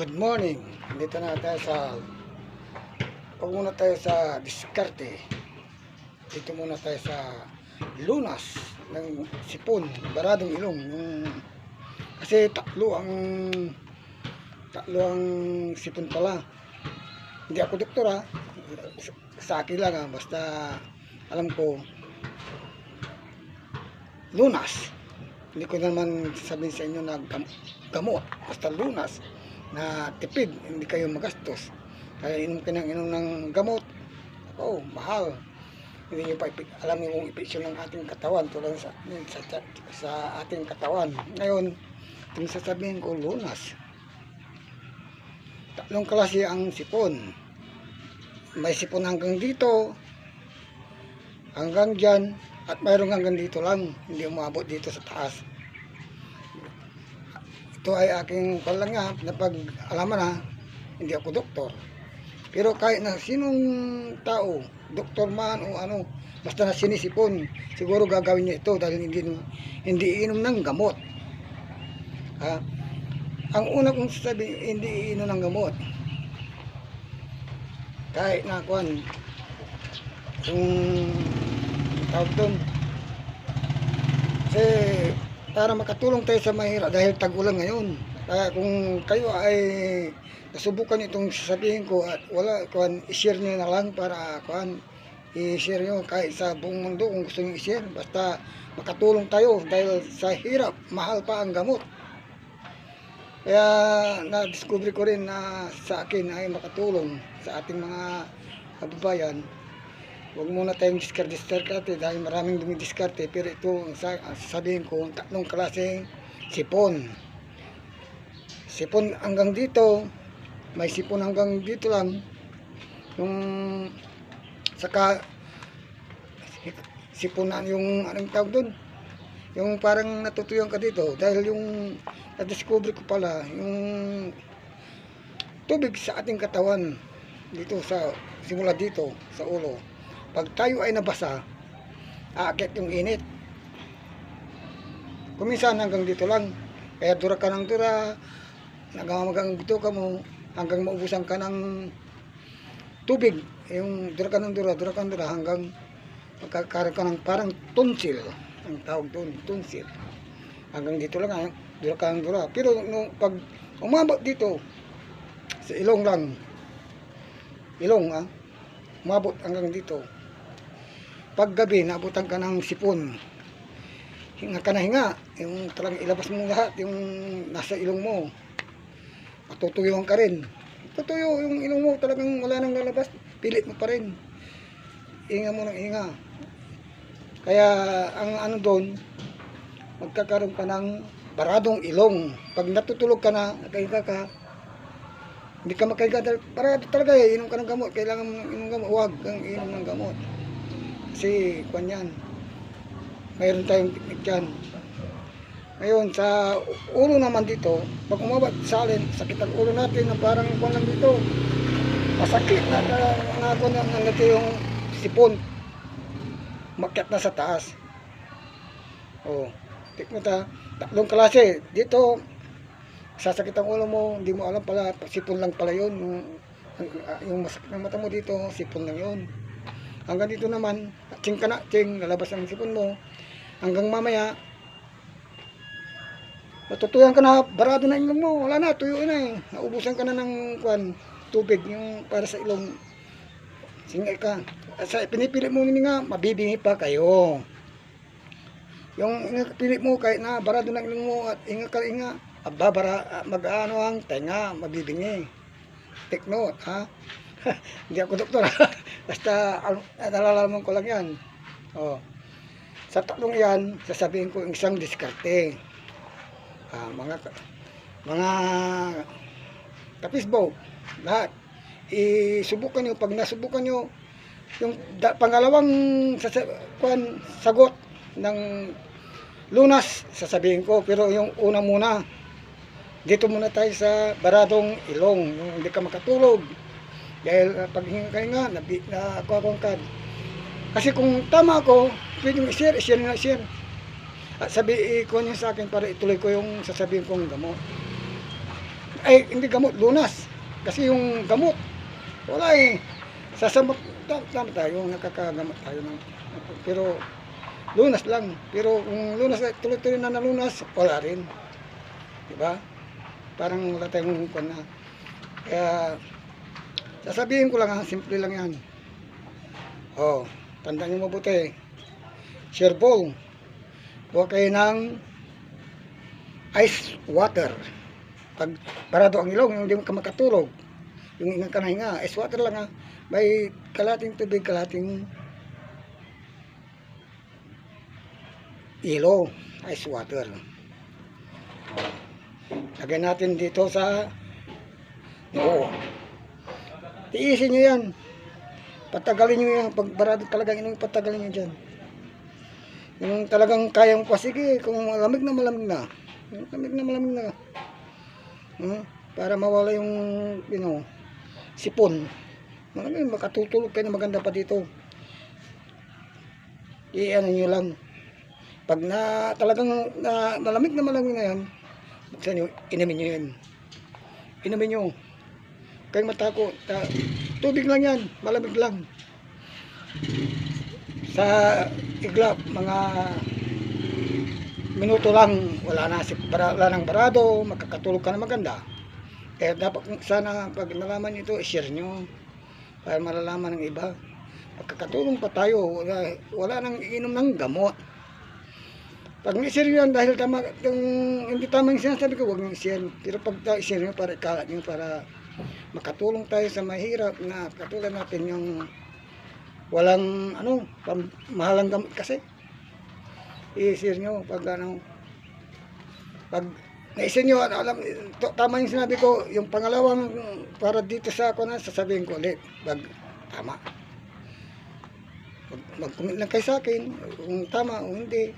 Good morning. Dito na tayo sa muna tayo sa diskarte. Dito muna tayo sa lunas ng sipon, baradong ilong. Kasi tatlo ang sipon pala. Hindi ako doktor ha. Sa akin lang ha. Basta alam ko lunas. Hindi ko naman sabihin sa inyo na gamot. Basta lunas na tipid, hindi kayo magastos. Kaya inom ka ng gamot, mahal. Hindi nyo pa alam yung epeksyon ng ating katawan tulad sa ating katawan. Ngayon, itong sasabihin ko, lunas. Tatlong klase ang sipon. May sipon hanggang dito, hanggang dyan, at mayroong hanggang dito lang, hindi umabot dito sa taas. Ito ay aking palangya na pag-alaman na hindi ako doktor. Pero kahit na sinong tao, doktor man o ano, basta na sinisipon, siguro gagawin niya ito dahil hindi inom ng gamot. Ang una kong sasabihin, hindi inom ng gamot. Kahit na kung tawag doon. Kasi para makatulong tayo sa mahirap dahil tag-ulan ngayon. Kaya kung kayo ay nasubukan itong sasabihin ko at wala, i-share nyo na lang para i-share nyo kahit sa buong mundo kung gusto nyo i-share. Basta makatulong tayo dahil sa hirap, mahal pa ang gamot. Kaya na-discover ko rin na sa akin ay makatulong sa ating mga kababayan. Huwag muna tayong diskarte dahil maraming dumidiskarte. Pero ito, sasabihin ko, tatlong klaseng sipon. Sipon hanggang dito, may sipon hanggang dito lang. Yung saka siponan yung anong tawag doon? Yung parang natutuyong ka dito. Dahil yung na-discover ko pala, yung tubig sa ating katawan, dito sa, simula dito, sa ulo. Pag tayo ay nabasa, aakyat yung init. Kuminsan hanggang dito lang. Kaya dura ka ng dura, nagamagang dito ka mo, hanggang maubusan ka ng tubig. Yung dura ka ng dura, hanggang magkakaroon ka ng parang tonsil. Ang tawag doon, tonsil. Hanggang dito lang, dura ka ng dura. Pero pag umabot dito, sa ilong lang, umabot hanggang dito. Paggabi, naabutan ka ng sipon. Hinga ka na hinga. Yung talagang ilabas mo lahat, yung nasa ilong mo. Matutuyuhan ka rin. Tutuyo yung ilong mo, talagang wala nang lalabas. Pilit mo pa rin. Hinga mo ng hinga. Kaya, ang ano doon, magkakaroon ka ng baradong ilong. Pag natutulog ka na, nakahinga ka, hindi ka makahinga dahil parado talaga inom ka ng gamot. Kailangan mo inom ng gamot. Huwag kang inom ng gamot. Kasi, yan, mayroon tayong teknik yan. Ngayon, sa ulo naman dito, pag umabot sa alin, sakit ang ulo natin na parang lang dito. Masakit na nandito yung sipon. Makyat na sa taas. Teknik na, tatlong klase. Dito, sasakit ang ulo mo, hindi mo alam pala, sipon lang pala yun. Yung masakit ng mata mo dito, sipon lang yun. Hanggang dito naman, lalabas ang sipon mo. Hanggang mamaya, natutuyan ka na, barado na ilong mo, wala na, tuyo na eh. Naubusan ka na ng tubig, yung para sa ilong. Singay ka. Sa pinipili mo nga, mabibingi pa kayo. Yung pili mo, kahit na barado na ilong mo at inga, mag-ano ang tenga, mabibingi. Take note, ha? Hindi ako doktor, ha? Basta, nalalaman ko lang yan. Sa tatlong yan, sasabihin ko isang diskarte. Mga kapisbo, lahat. Isubukan nyo, pag nasubukan nyo, yung pangalawang sagot ng lunas, sasabihin ko. Pero yung una muna, dito muna tayo sa baradong ilong, yung hindi ka makatulog. Dahil pag hinga na akong kasi kung tama ako, pwedeng i-share na. At sabi ko niyo sa akin para ituloy ko yung sasabihin kong gamot. Ay, hindi gamot, lunas. Kasi yung gamot, wala eh. Sasamot, tama tayo, nakakagamot tayo ng, pero lunas lang. Pero kung lunas, tuloy-tuloy na nalunas, wala rin. Diba? Parang wala tayong na. Kaya, sasabihin ko lang ha, simple lang yan. Oh, tandaan nyo mabuti. Sherbol. Huwag kayo ng ice water. Pag parado ang ilong, hindi mo ka makatulog. Yung ingang ka na hinga, ice water lang ha. May kalating tubig, kalating ilo, ice water. Lagay natin dito sa noo. Tiisin nyo yan. Patagalin nyo yan. Pag barado talagang inom, patagalin nyo dyan. Yung talagang kayang pasige, kung malamig na malamig na. Malamig na malamig na. Para mawala yung, sipon. Malamig, makatutulog kayo na maganda pa dito. Iyan nyo lang. Pag na talagang malamig na yan, buksan nyo, inumin nyo yan. Inumin nyo. Kayong matako. Tubig lang yan, malamig lang. Sa iglap, mga minuto lang, wala nang barado, makakatulog ka na maganda. Kaya dapat sana pag nalaman nyo ito, i-share nyo para malalaman ng iba. Pagkakatulong pa tayo, wala nang inom ng gamot. Pag i-share yan, dahil tama, hindi tama yung sinasabi ko, huwag nyo i-share. Pero pag i-share nyo, para ikalat nyo, para makatulong tayo sa mahirap na katulad natin yung walang mahalang gamot kasi. I-share nyo pag pag na-share nyo, tama yung sinabi ko, yung pangalawang para dito sa ako na sasabihin ko ulit, pag tama. Mag-comment lang kayo sa akin kung tama o hindi.